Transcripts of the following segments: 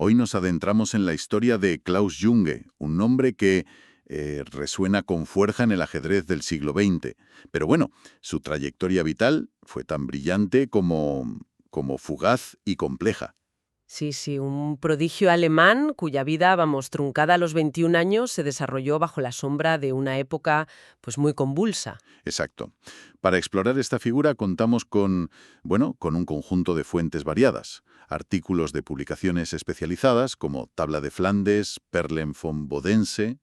Hoy nos adentramos en la historia de Klaus Junge, un nombre que resuena con fuerza en el ajedrez del siglo XX. Pero bueno, su trayectoria vital fue tan brillante como fugaz y compleja. Sí, sí, un prodigio alemán cuya vida, vamos, truncada a los 21 años, se desarrolló bajo la sombra de una época pues muy convulsa. Exacto. Para explorar esta figura contamos con un conjunto de fuentes variadas. Artículos de publicaciones especializadas como Tabla de Flandes, Perlen von Bodense.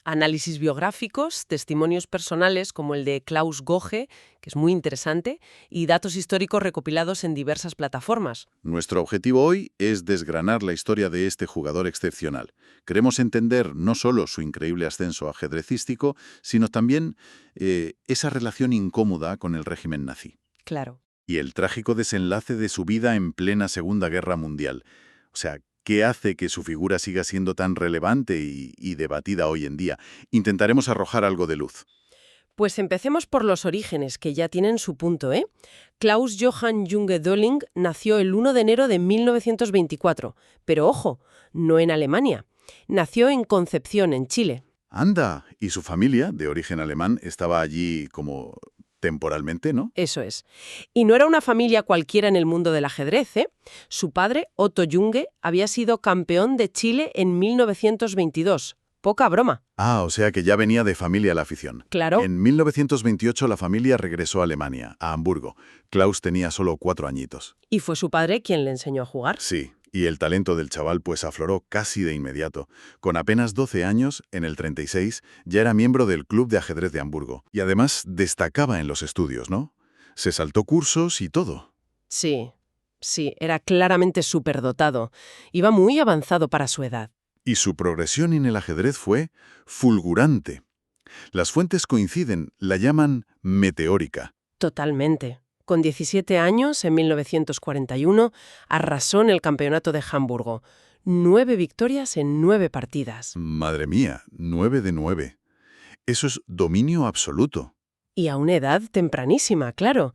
Análisis biográficos, testimonios personales como el de Klaus Goge, que es muy interesante, y datos históricos recopilados en diversas plataformas. Nuestro objetivo hoy es desgranar la historia de este jugador excepcional. Queremos entender no solo su increíble ascenso ajedrecístico, sino también esa relación incómoda con el régimen nazi Claro. y el trágico desenlace de su vida en plena Segunda Guerra Mundial. O sea, ¿qué hace que su figura siga siendo tan relevante y debatida hoy en día? Intentaremos arrojar algo de luz. Pues empecemos por los orígenes, que ya tienen su punto, ¿eh? Klaus Johann Junge Dölling nació el 1 de enero de 1924, pero ojo, no en Alemania. Nació en Concepción, en Chile. Anda, y su familia, de origen alemán, estaba allí como temporalmente, ¿no? Eso es. Y no era una familia cualquiera en el mundo del ajedrez, ¿eh? Su padre, Otto Junge, había sido campeón de Chile en 1922. Poca broma. Ah, o sea que ya venía de familia la afición. Claro. En 1928 la familia regresó a Alemania, a Hamburgo. Klaus tenía solo 4 añitos. Y fue su padre quien le enseñó a jugar. Sí, y el talento del chaval pues afloró casi de inmediato. Con apenas 12 años, en el 36, ya era miembro del Club de Ajedrez de Hamburgo. Y además destacaba en los estudios, ¿no? Se saltó cursos y todo. Sí, sí, era claramente superdotado. Iba muy avanzado para su edad. Y su progresión en el ajedrez fue fulgurante. Las fuentes coinciden, la llaman meteórica. Totalmente. Con 17 años, en 1941, arrasó en el campeonato de Hamburgo. 9 victorias en 9 partidas. Madre mía, 9 de 9. Eso es dominio absoluto. Y a una edad tempranísima, claro.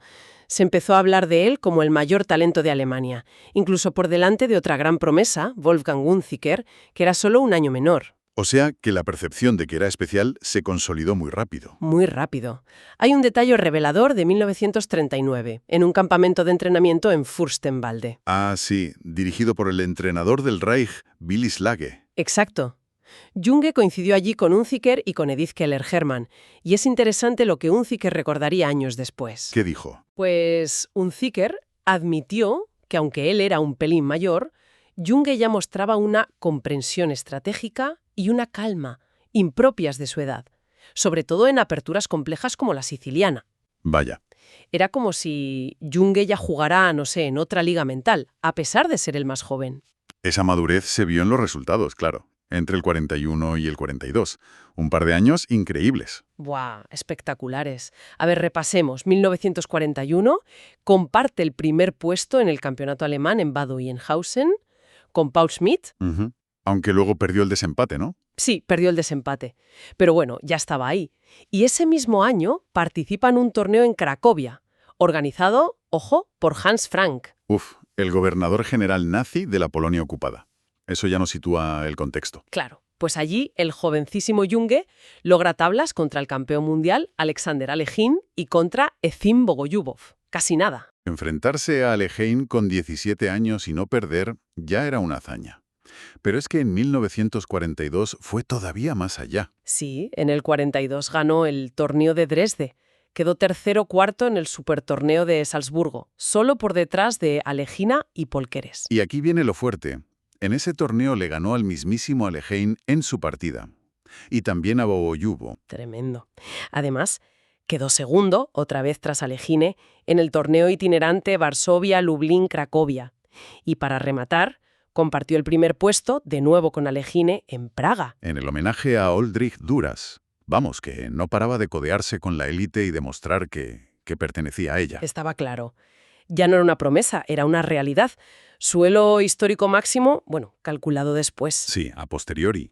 Se empezó a hablar de él como el mayor talento de Alemania, incluso por delante de otra gran promesa, Wolfgang Unziker, que era solo un año menor. O sea que la percepción de que era especial se consolidó muy rápido. Muy rápido. Hay un detalle revelador de 1939, en un campamento de entrenamiento en Fürstenwalde. Ah, sí, dirigido por el entrenador del Reich, Willy Slage. Exacto. Junge coincidió allí con Unziker y con Edith Keller-Hermann, y es interesante lo que Unziker recordaría años después. ¿Qué dijo? Pues Unziker admitió que aunque él era un pelín mayor, Junge ya mostraba una comprensión estratégica y una calma impropias de su edad, sobre todo en aperturas complejas como la siciliana. Vaya. Era como si Junge ya jugara, no sé, en otra liga mental, a pesar de ser el más joven. Esa madurez se vio en los resultados, claro, entre el 41 y el 42. Un par de años increíbles. ¡Buah! Espectaculares. A ver, repasemos. 1941, comparte el primer puesto en el campeonato alemán en Bad Oeynhausen con Paul Schmidt. Ujú. Aunque luego perdió el desempate, ¿no? Sí, perdió el desempate. Pero bueno, ya estaba ahí. Y ese mismo año participa en un torneo en Cracovia, organizado, ojo, por Hans Frank. Uf, el gobernador general nazi de la Polonia ocupada. Eso ya nos sitúa el contexto. Claro, pues allí el jovencísimo Junge logra tablas contra el campeón mundial Alexander Alekhine y contra Efim Bogolyubov. Casi nada. Enfrentarse a Alekhine con 17 años y no perder ya era una hazaña. Pero es que en 1942 fue todavía más allá. Sí, en el 42 ganó el torneo de Dresde. Quedó tercero cuarto en el supertorneo de Salzburgo, solo por detrás de Alekhine y Polkeres. Y aquí viene lo fuerte. En ese torneo le ganó al mismísimo Alekhine en su partida. Y también a Bogolyubov. Tremendo. Además, quedó segundo, otra vez tras Alekhine, en el torneo itinerante Varsovia-Lublin-Cracovia. Y para rematar, compartió el primer puesto, de nuevo con Alekhine, en Praga. En el homenaje a Oldrich Duras. Vamos, que no paraba de codearse con la élite y demostrar que pertenecía a ella. Estaba claro. Ya no era una promesa, era una realidad. Su elo histórico máximo, bueno, calculado después. Sí, a posteriori.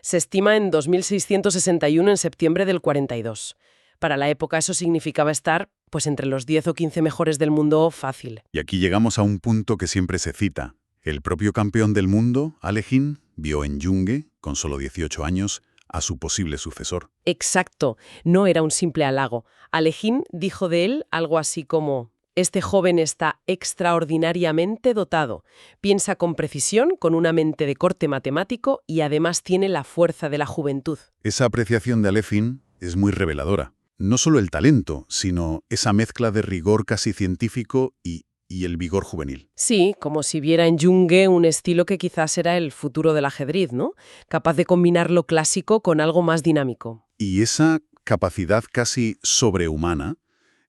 Se estima en 2.661 en septiembre del 42. Para la época eso significaba estar, pues, entre los 10 o 15 mejores del mundo fácil. Y aquí llegamos a un punto que siempre se cita. El propio campeón del mundo, Alekhine, vio en Junge, con solo 18 años, a su posible sucesor. Exacto, no era un simple halago. Alekhine dijo de él algo así como: este joven está extraordinariamente dotado, piensa con precisión, con una mente de corte matemático y además tiene la fuerza de la juventud. Esa apreciación de Alekhine es muy reveladora. No solo el talento, sino esa mezcla de rigor casi científico y el vigor juvenil. Sí, como si viera en Junge un estilo que quizás era el futuro del ajedrez, ¿no? Capaz de combinar lo clásico con algo más dinámico. Y esa capacidad casi sobrehumana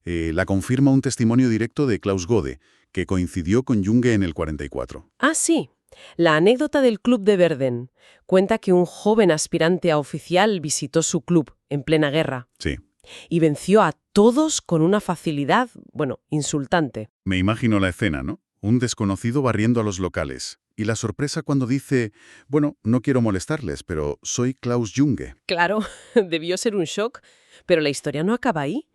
la confirma un testimonio directo de Klaus Gode, que coincidió con Junge en el 44. Ah, sí. La anécdota del club de Verden cuenta que un joven aspirante a oficial visitó su club en plena guerra Sí. y venció a todos con una facilidad, bueno, insultante. Me imagino la escena, ¿no? Un desconocido barriendo a los locales. Y la sorpresa cuando dice, bueno, no quiero molestarles, pero soy Klaus Junge. Claro, debió ser un shock, pero la historia no acaba ahí.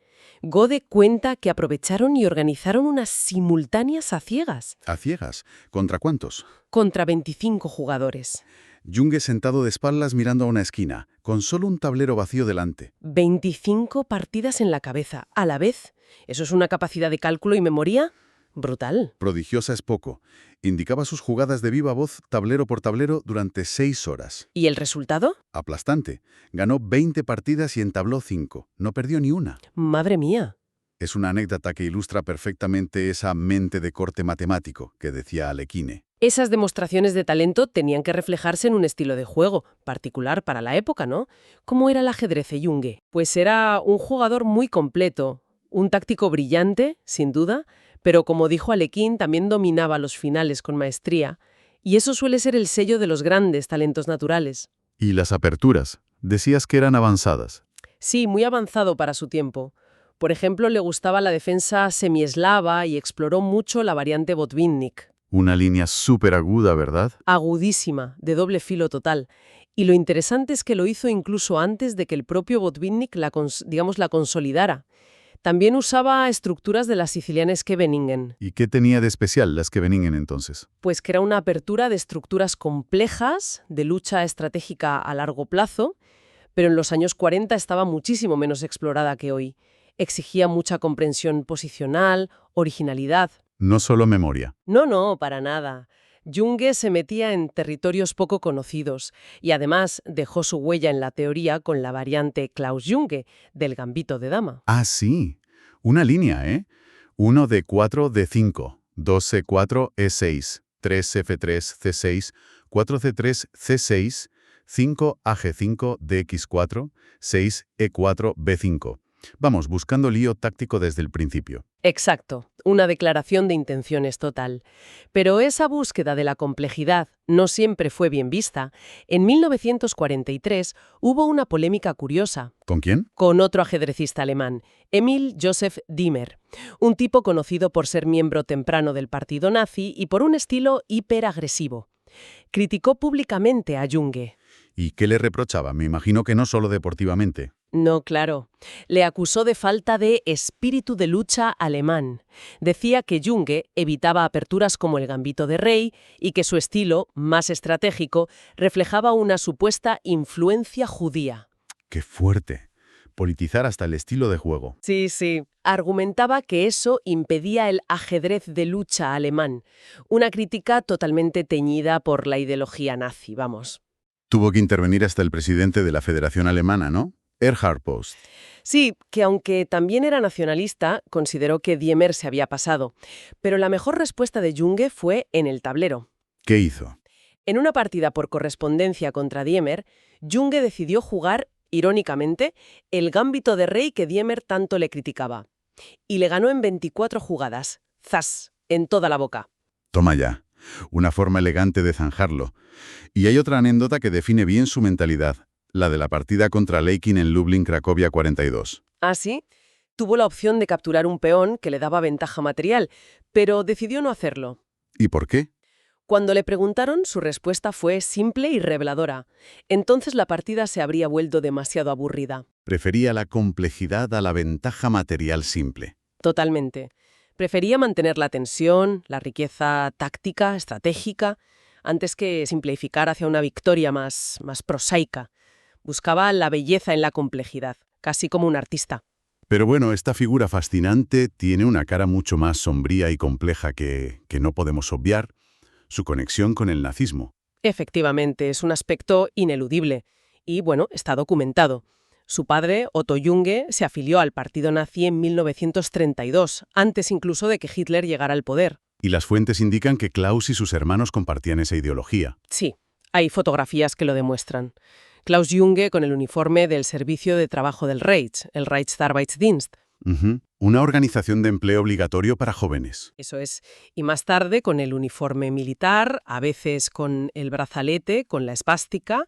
Gode cuenta que aprovecharon y organizaron unas simultáneas a ciegas ¿A ciegas? ¿Contra cuántos? contra 25 jugadores. Junge sentado de espaldas mirando a una esquina, con solo un tablero vacío delante. 25 partidas en la cabeza, a la vez. ¿Eso es una capacidad de cálculo y memoria? Brutal. Prodigiosa es poco. Indicaba sus jugadas de viva voz, tablero por tablero, durante 6 horas. ¿Y el resultado? Aplastante. Ganó 20 partidas y entabló 5. No perdió ni una. Madre mía. Es una anécdota que ilustra perfectamente esa mente de corte matemático que decía Alekhine. Esas demostraciones de talento tenían que reflejarse en un estilo de juego, particular para la época, ¿no? ¿Cómo era el ajedrez de Junge? Pues era un jugador muy completo, un táctico brillante, sin duda, pero como dijo Alekhine, también dominaba los finales con maestría, y eso suele ser el sello de los grandes talentos naturales. ¿Y las aperturas? Decías que eran avanzadas. Sí, muy avanzado para su tiempo. Por ejemplo, le gustaba la defensa semieslava y exploró mucho la variante Botvinnik. Una línea súper aguda, ¿verdad? Agudísima, de doble filo total. Y lo interesante es que lo hizo incluso antes de que el propio Botvinnik la consolidara. También usaba estructuras de las sicilianas Scheveningen, ¿Y qué tenía de especial las Scheveningen entonces? pues que era una apertura de estructuras complejas, de lucha estratégica a largo plazo, pero en los años 40 estaba muchísimo menos explorada que hoy. Exigía mucha comprensión posicional, originalidad. No solo memoria. No, para nada. Junge se metía en territorios poco conocidos y además dejó su huella en la teoría con la variante Klaus Junge del gambito de dama. Ah, sí. Una línea, ¿eh? 1 D4 D5, 2 C4 E6, 3 F3 C6, 4 C3 C6, 5 AG5 DX4, 6 E4 B5. Vamos, buscando lío táctico desde el principio. Exacto, una declaración de intenciones total. Pero esa búsqueda de la complejidad no siempre fue bien vista. En 1943 hubo una polémica curiosa ¿Con quién? con otro ajedrecista alemán, Emil Joseph Diemer, un tipo conocido por ser miembro temprano del partido nazi y por un estilo hiperagresivo. Criticó públicamente a Junge. ¿Y qué le reprochaba? Me imagino que no solo deportivamente. No, claro. Le acusó de falta de espíritu de lucha alemán. Decía que Junge evitaba aperturas como el gambito de rey y que su estilo, más estratégico, reflejaba una supuesta influencia judía. ¡Qué fuerte! Politizar hasta el estilo de juego. Sí. Argumentaba que eso impedía el ajedrez de lucha alemán, una crítica totalmente teñida por la ideología nazi, vamos. Tuvo que intervenir hasta el presidente de la Federación Alemana, ¿no? Erhard Post. Sí, que aunque también era nacionalista, consideró que Diemer se había pasado. Pero la mejor respuesta de Junge fue en el tablero. ¿Qué hizo? En una partida por correspondencia contra Diemer, Junge decidió jugar, irónicamente, el gambito de rey que Diemer tanto le criticaba. Y le ganó en 24 jugadas. ¡Zas! En toda la boca. Toma ya. Una forma elegante de zanjarlo. Y hay otra anécdota que define bien su mentalidad. La de la partida contra Alekhine en Lublin, Cracovia 42. ¿Ah, sí? Tuvo la opción de capturar un peón que le daba ventaja material, pero decidió no hacerlo. ¿Y por qué? Cuando le preguntaron, su respuesta fue simple y reveladora. Entonces la partida se habría vuelto demasiado aburrida. Prefería la complejidad a la ventaja material simple. Totalmente. Prefería mantener la tensión, la riqueza táctica, estratégica, antes que simplificar hacia una victoria más prosaica. Buscaba la belleza en la complejidad, casi como un artista. Pero bueno, esta figura fascinante tiene una cara mucho más sombría y compleja que no podemos obviar, su conexión con el nazismo. Efectivamente, es un aspecto ineludible y, bueno, está documentado. Su padre, Otto Junge, se afilió al partido nazi en 1932, antes incluso de que Hitler llegara al poder. Y las fuentes indican que Klaus y sus hermanos compartían esa ideología. Sí, hay fotografías que lo demuestran. Klaus Junge con el uniforme del Servicio de Trabajo del Reich, el Reichsarbeitsdienst. Una organización de empleo obligatorio para jóvenes. Eso es. Y más tarde con el uniforme militar, a veces con el brazalete, con la esvástica.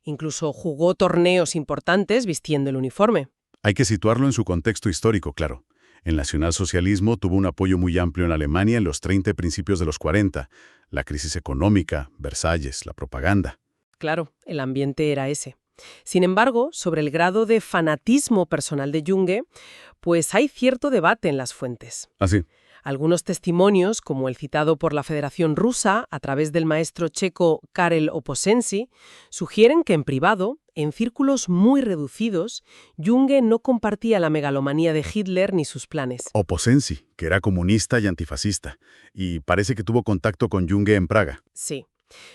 Incluso jugó torneos importantes vistiendo el uniforme. Hay que situarlo en su contexto histórico, claro. El nacionalsocialismo tuvo un apoyo muy amplio en Alemania en los 30 y principios de los 40. La crisis económica, Versalles, la propaganda. Claro, el ambiente era ese. Sin embargo, sobre el grado de fanatismo personal de Junge, pues hay cierto debate en las fuentes. ¿Ah, sí? Algunos testimonios, como el citado por la Federación Rusa a través del maestro checo Karel Oposensi, sugieren que en privado, en círculos muy reducidos, Junge no compartía la megalomanía de Hitler ni sus planes. Oposensi, que era comunista y antifascista, y parece que tuvo contacto con Junge en Praga. Sí.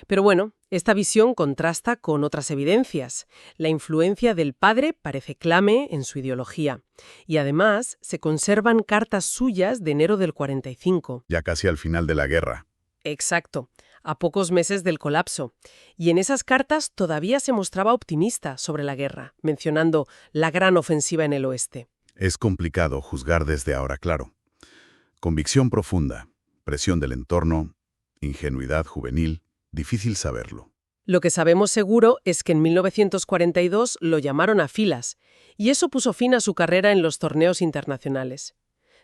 Pero bueno, esta visión contrasta con otras evidencias. La influencia del padre parece clave en su ideología. Y además, se conservan cartas suyas de enero del 45. Ya casi al final de la guerra. Exacto, a pocos meses del colapso. Y en esas cartas todavía se mostraba optimista sobre la guerra, mencionando la gran ofensiva en el oeste. Es complicado juzgar desde ahora, claro. Convicción profunda, presión del entorno, ingenuidad juvenil. Difícil saberlo. Lo que sabemos seguro es que en 1942 lo llamaron a filas, y eso puso fin a su carrera en los torneos internacionales.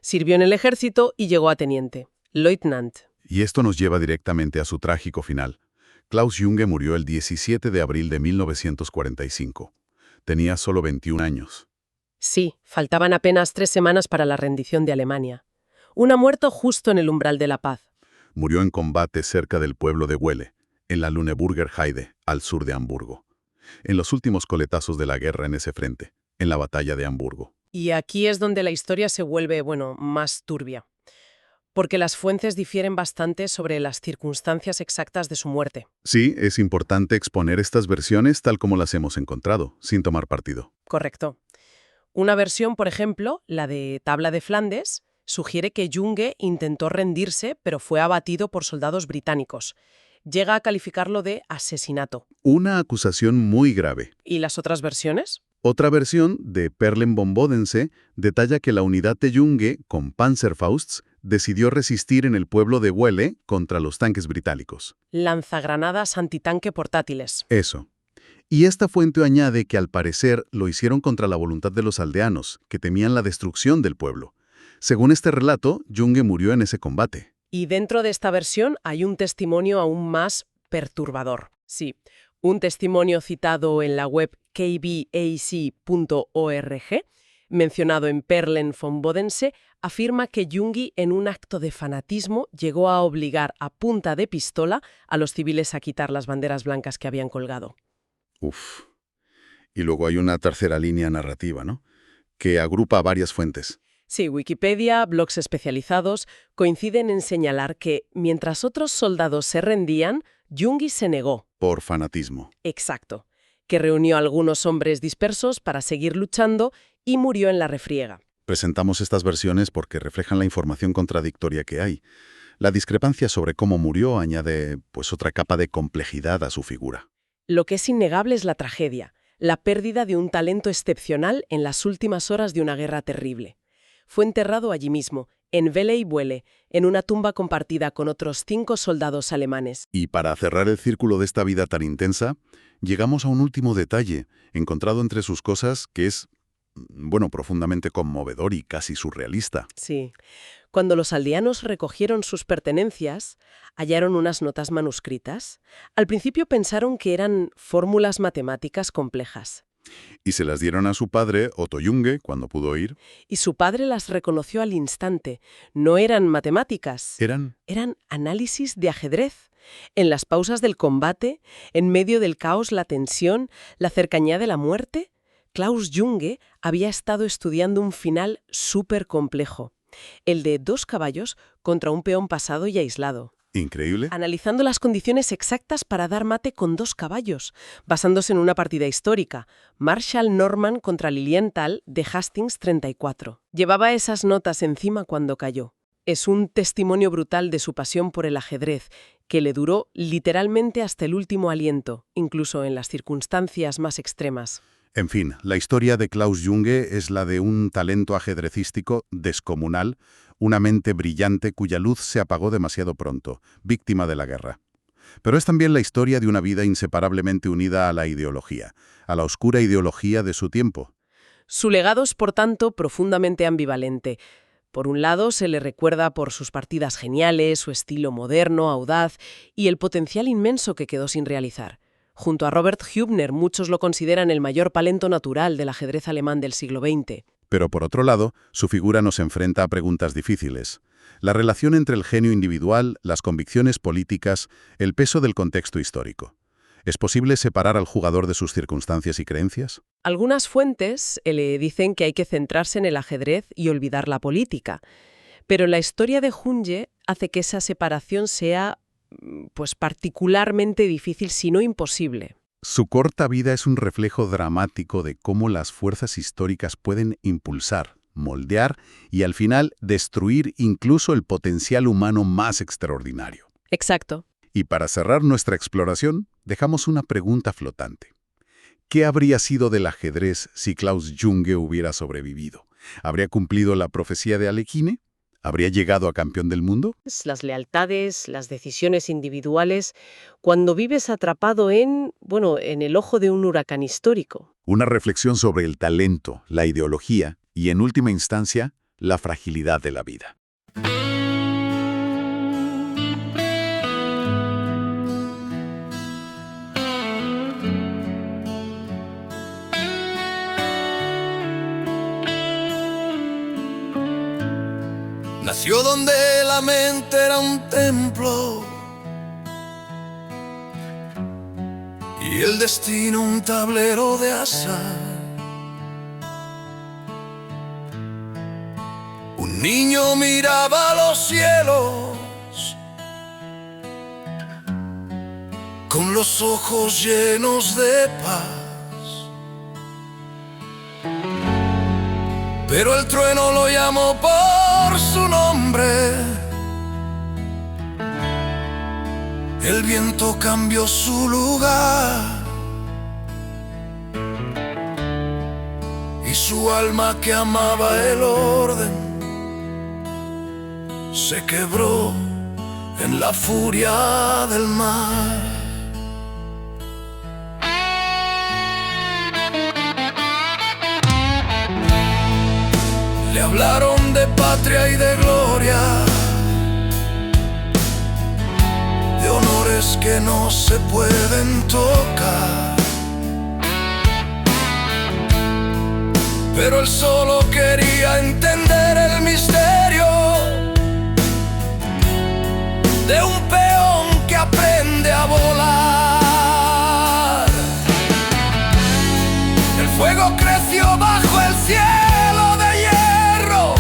Sirvió en el ejército y llegó a teniente, Leutnant. Y esto nos lleva directamente a su trágico final. Klaus Junge murió el 17 de abril de 1945. Tenía solo 21 años. Sí, faltaban apenas 3 semanas para la rendición de Alemania. Una muerte justo en el umbral de la paz. Murió en combate cerca del pueblo de Welle, en la Lüneburger Heide, al sur de Hamburgo. En los últimos coletazos de la guerra en ese frente, en la batalla de Hamburgo. Y aquí es donde la historia se vuelve, más turbia. Porque las fuentes difieren bastante sobre las circunstancias exactas de su muerte. Sí, es importante exponer estas versiones tal como las hemos encontrado, sin tomar partido. Correcto. Una versión, por ejemplo, la de Tabla de Flandes, sugiere que Junge intentó rendirse, pero fue abatido por soldados británicos. Llega a calificarlo de asesinato. Una acusación muy grave. ¿Y las otras versiones? Otra versión, de Perlen von Bodense, detalla que la unidad de Junge, con Panzerfausts, decidió resistir en el pueblo de Welle contra los tanques británicos. Lanzagranadas antitanque portátiles. Eso. Y esta fuente añade que al parecer lo hicieron contra la voluntad de los aldeanos, que temían la destrucción del pueblo. Según este relato, Junge murió en ese combate. Y dentro de esta versión hay un testimonio aún más perturbador. Sí, un testimonio citado en la web kbac.org, mencionado en Perlen von Bodense, afirma que Junge, en un acto de fanatismo, llegó a obligar a punta de pistola a los civiles a quitar las banderas blancas que habían colgado. Uf. Y luego hay una tercera línea narrativa, ¿no? Que agrupa varias fuentes. Sí, Wikipedia, blogs especializados coinciden en señalar que, mientras otros soldados se rendían, Junge se negó. Por fanatismo. Exacto. Que reunió a algunos hombres dispersos para seguir luchando y murió en la refriega. Presentamos estas versiones porque reflejan la información contradictoria que hay. La discrepancia sobre cómo murió añade, otra capa de complejidad a su figura. Lo que es innegable es la tragedia, la pérdida de un talento excepcional en las últimas horas de una guerra terrible. Fue enterrado allí mismo, en Welle, en una tumba compartida con otros 5 soldados alemanes. Y para cerrar el círculo de esta vida tan intensa, llegamos a un último detalle, encontrado entre sus cosas, que es, profundamente conmovedor y casi surrealista. Sí. Cuando los aldeanos recogieron sus pertenencias, hallaron unas notas manuscritas. Al principio pensaron que eran fórmulas matemáticas complejas. Y se las dieron a su padre, Otto Junge, cuando pudo ir. Y su padre las reconoció al instante. No eran matemáticas. Eran Eran análisis de ajedrez. En las pausas del combate, en medio del caos, la tensión, la cercanía de la muerte, Klaus Junge había estado estudiando un final súper complejo. El de 2 caballos contra un peón pasado y aislado. increíble. Analizando las condiciones exactas para dar mate con 2 caballos, basándose en una partida histórica, Marshall Norman contra Lilienthal de Hastings 34. Llevaba esas notas encima cuando cayó. Es un testimonio brutal de su pasión por el ajedrez, que le duró literalmente hasta el último aliento, incluso en las circunstancias más extremas. En fin, la historia de Klaus Junge es la de un talento ajedrecístico descomunal, una mente brillante cuya luz se apagó demasiado pronto, víctima de la guerra. Pero es también la historia de una vida inseparablemente unida a la ideología, a la oscura ideología de su tiempo. Su legado es, por tanto, profundamente ambivalente. Por un lado, se le recuerda por sus partidas geniales, su estilo moderno, audaz y el potencial inmenso que quedó sin realizar. Junto a Robert Hübner, muchos lo consideran el mayor talento natural del ajedrez alemán del siglo XX. Pero por otro lado, su figura nos enfrenta a preguntas difíciles. La relación entre el genio individual, las convicciones políticas, el peso del contexto histórico. ¿Es posible separar al jugador de sus circunstancias y creencias? Algunas fuentes le dicen que hay que centrarse en el ajedrez y olvidar la política. Pero la historia de Junge hace que esa separación sea particularmente difícil, si no imposible. Su corta vida es un reflejo dramático de cómo las fuerzas históricas pueden impulsar, moldear y al final destruir incluso el potencial humano más extraordinario. Exacto. Y para cerrar nuestra exploración, dejamos una pregunta flotante. ¿Qué habría sido del ajedrez si Klaus Junge hubiera sobrevivido? ¿Habría cumplido la profecía de Alekhine? ¿Habría llegado a campeón del mundo? Las lealtades, las decisiones individuales, cuando vives atrapado en el ojo de un huracán histórico. Una reflexión sobre el talento, la ideología y, en última instancia, la fragilidad de la vida. Nació donde la mente era un templo y el destino un tablero de azar. Un niño miraba los cielos con los ojos llenos de paz, pero el trueno lo llamó por su nombre. El viento cambió su lugar y su alma que amaba el orden se quebró en la furia del mar. Le hablaron de patria y de gloria, de honores que no se pueden tocar, pero él solo quería entender el misterio de un peón que aprende a volar. El fuego creció bajo el cielo de hierro,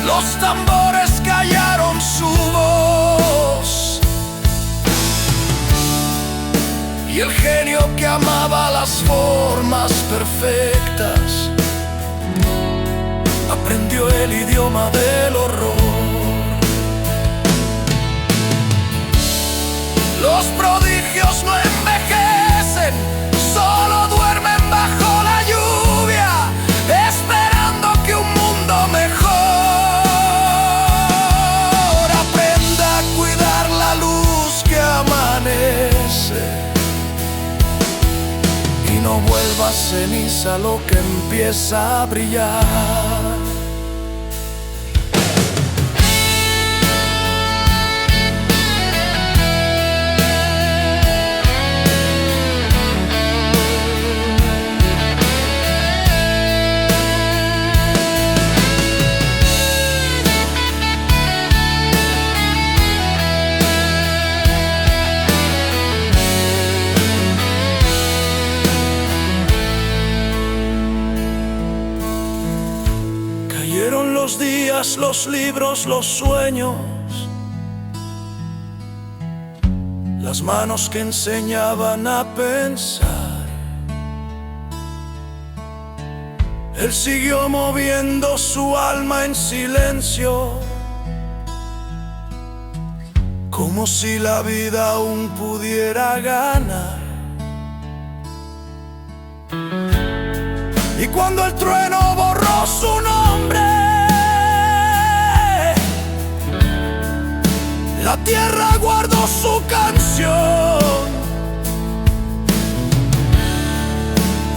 los tambores callaron su voz, y el genio que amaba las formas perfectas aprendió el idioma del horror. Los prodigios no envejecen, solo duermen bajo la lluvia, esperando que un mundo mejor aprenda a cuidar la luz que amanece y no vuelva ceniza lo que empieza a brillar. los días, los libros, los sueños, las manos que enseñaban a pensar. Él siguió moviendo su alma en silencio, como si la vida aún pudiera ganar. Y cuando el trueno borró su nombre, la tierra guardó su canción.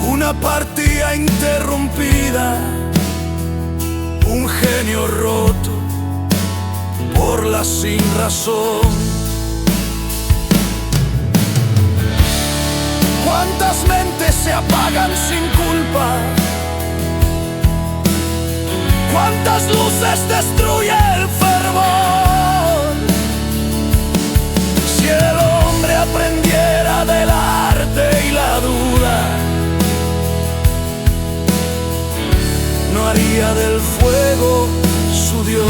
Una partida interrumpida, un genio roto por la sin razón. ¿Cuántas mentes se apagan sin culpa? ¿Cuántas luces destruye el fervor? Si el hombre aprendiera del arte y la duda, no haría del fuego su Dios.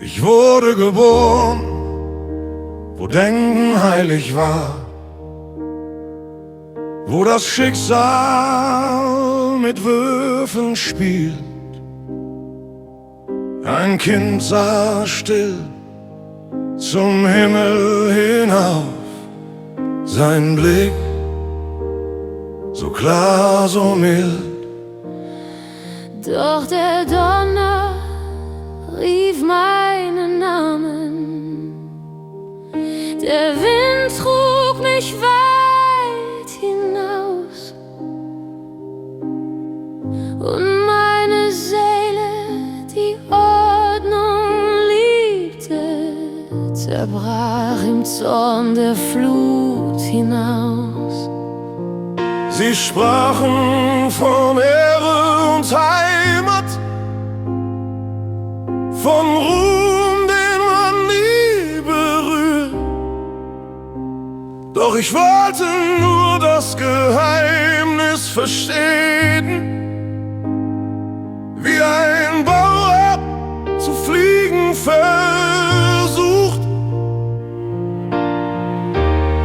Ich wurde geboren, wo Denken heilig war, wo das Schicksal mit Würfeln spielt. Ein Kind sah still zum Himmel hinauf, sein Blick so klar, so mild. Doch der Donner rief meinen Namen, der Wind trug mich weit hinaus und meine Seele, die Ordnung liebte, zerbrach im Zorn der Flut hinaus. Sie sprachen von Ehre und Heimat, von Ruhm, den man nie berührt. Doch ich wollte nur das Geheimnis verstehen, wie ein Bauer zu fliegen versucht.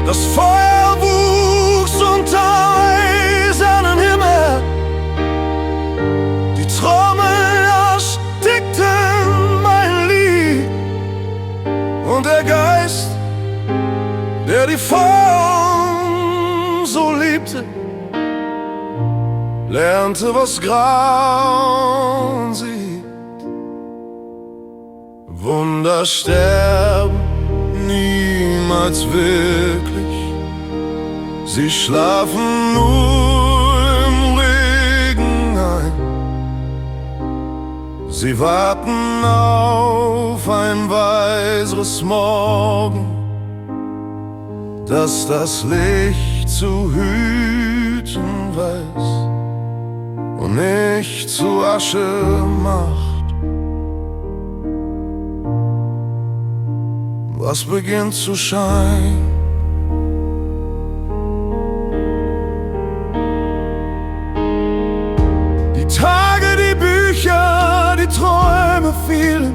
Das Feuer wuchs unter eisernen Himmel, die Trommeln erstickten und der Geist, der die Form so liebte, lernte, was Grauen sieht. Wunder sterben niemals wirklich, sie schlafen nur im Regen ein. Sie warten auf ein weiseres Morgen, das das Licht zu hüten weiß und nicht zu Asche macht. Was beginnt zu scheinen? Die Tage, die Bücher, die Träume fielen,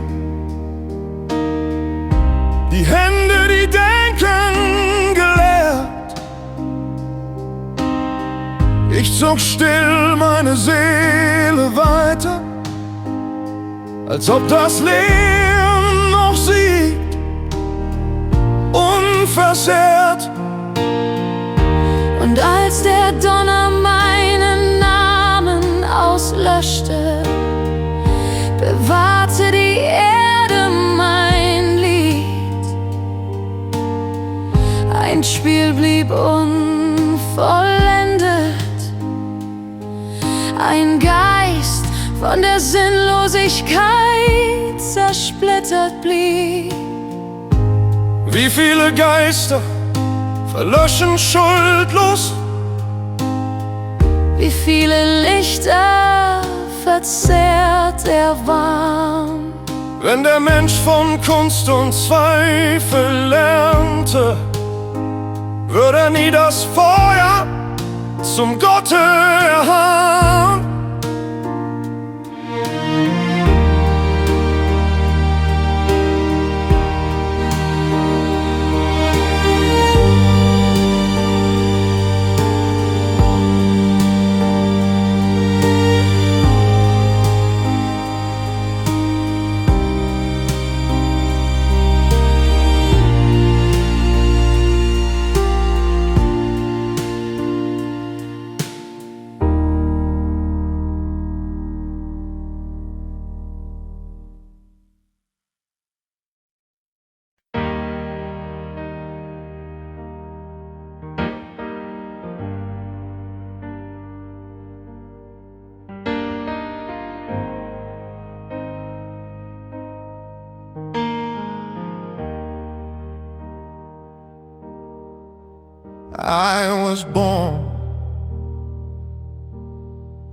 die Hände, die denken gelehrt. Ich zog still meine Seele weiter, als ob das Leben noch siegt, unversehrt. Und als der Donner meinen Namen auslöschte, bewahrte die Erde mein Lied. Ein Spiel blieb unvollendet, ein Geist von der Sinnlosigkeit zersplittert blieb. Wie viele Geister verlöschen schuldlos, wie viele Lichter verzehrt er warm. wenn der Mensch von Kunst und Zweifel lernte, würde er nie das Feuer zum Gotte erharren. I was born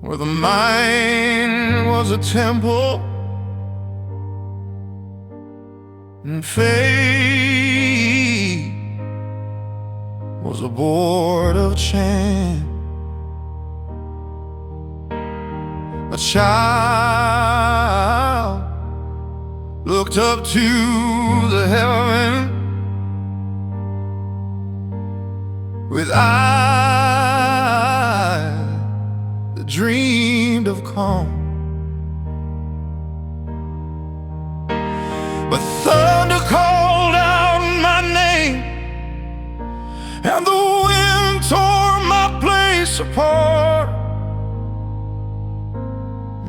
where the mind was a temple and faith was a board of chant. A child looked up to the heaven with eyes that dreamed of calm. But thunder called out my name, and the wind tore my place apart.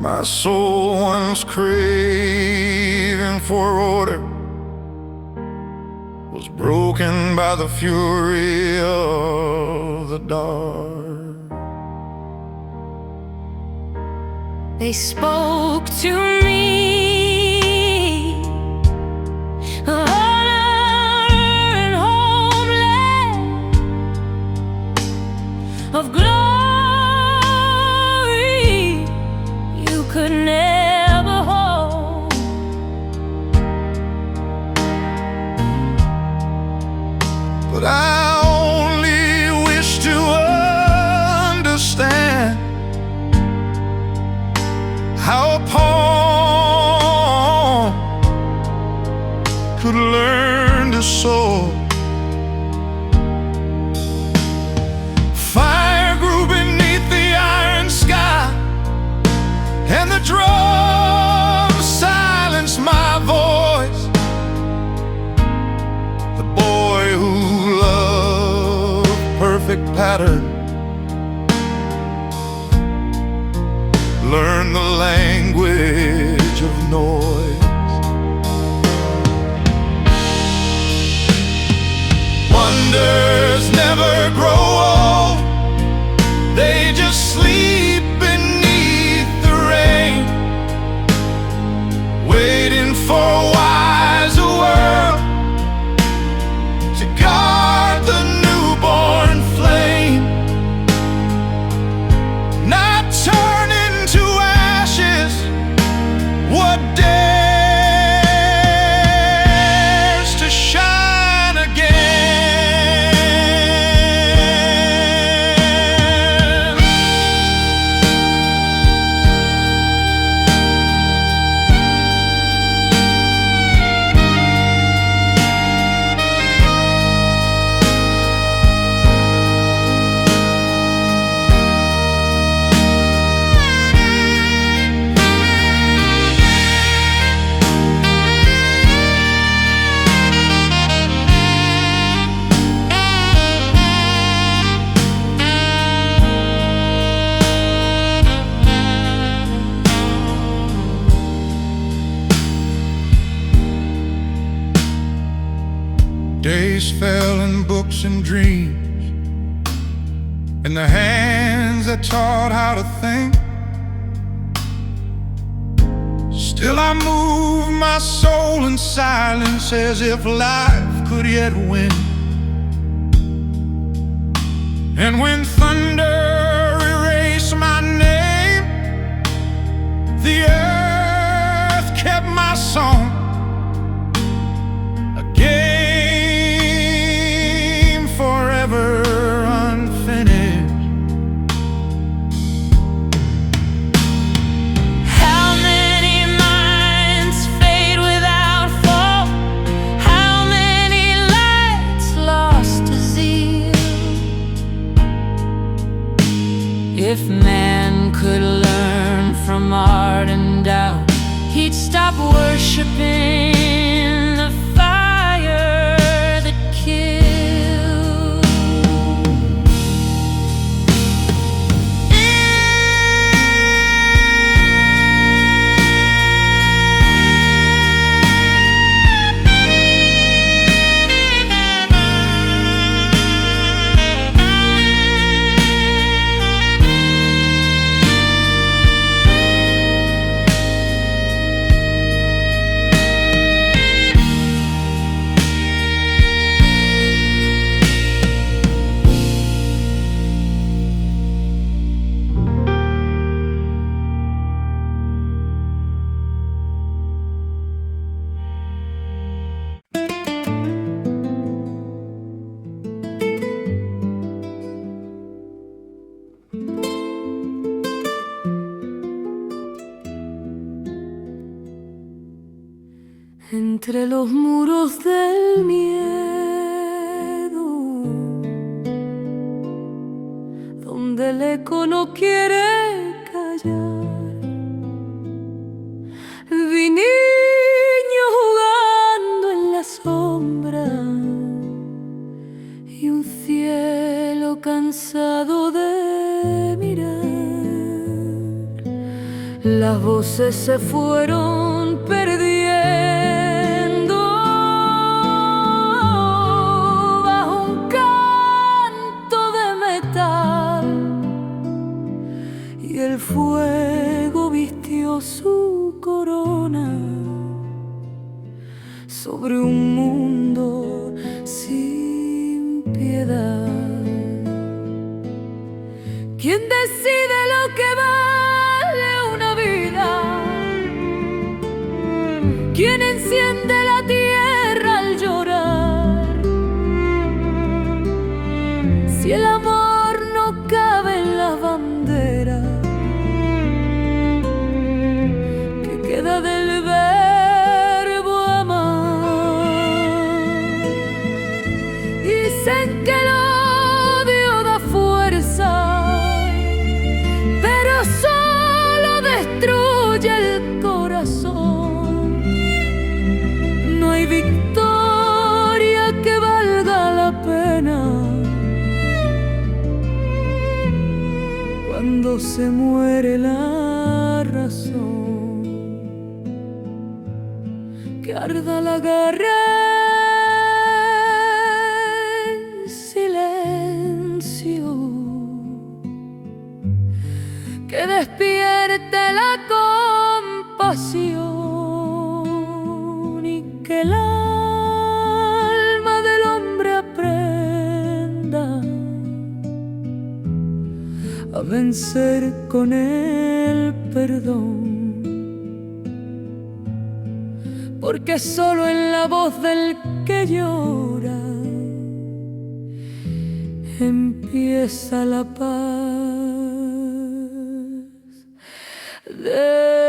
My soul, once craving for order, was broken by the fury of the dark. They spoke to me of honor and homeland, of glory you could never hold. But I only wish to understand how a pawn could learn to soar. Fire grew beneath the iron sky, and the drums silenced my voice. The boy who loved perfect pattern learn the language of noise. Wonders never grow old, they just sleep beneath the rain, waiting for a wiser world to guard the newborn flame. Not turn into ashes what dares to shine again. fell in books and dreams, in the hands that taught how to think. Still I move my soul in silence as if life could yet win. And when thunder erased my name, the earth kept my song. A game forever unfinished. How many minds fade without fall? How many lights lost to zeal? If man could learn from art and doubt, he'd stop worshiping the fire that kills. Entre los muros del miedo, donde el eco no quiere callar, vi niños jugando en la sombra y un cielo cansado de mirar. Las voces se fueron perdiendo y el fuego vistió su corona sobre un mundo sin piedad. ¿Quién decide lo que vale una vida? ¿Quién enciende la tierra al llorar? Si el amor no cabe en las banderas, ¿qué queda del verbo amar? Dicen que el odio da fuerza, pero solo destruye el corazón. No hay victoria que valga la pena cuando se muere la razón. Que arda la guerra en silencio, que despierte la compasión y que el alma del hombre aprenda a vencer con el perdón. Porque solo en la voz del que llora empieza la paz de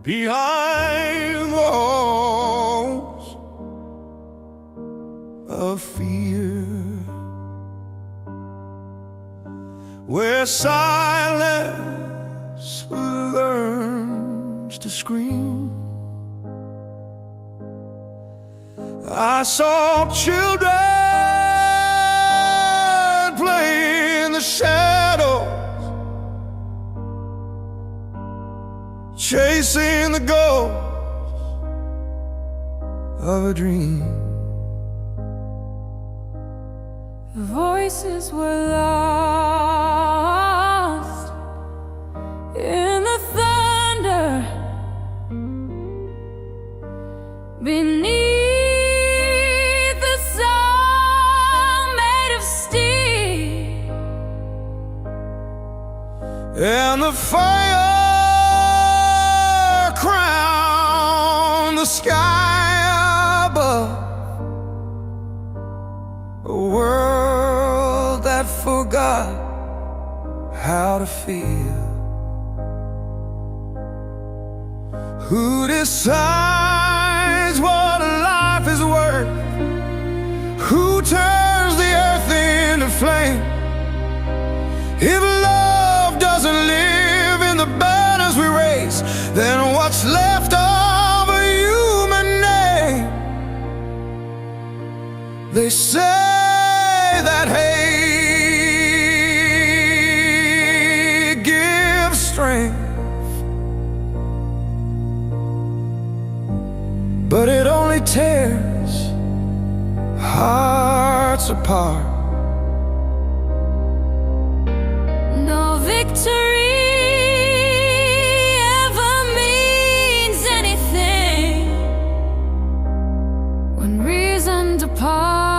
behind walls of fear, where silence learns to scream. I saw children play in the shadows, chasing the ghost of a dream. The voices were lost in the thunder beneath the song made of steel, And the fire crowned the sky above, a world that forgot how to feel. Who decides what life is worth? Who turns the earth into flame? If love doesn't live in the banners we raise, then what's left of a human name? They say that hate gives strength, but it only tears hearts apart. no victory ever means anything when reason departs.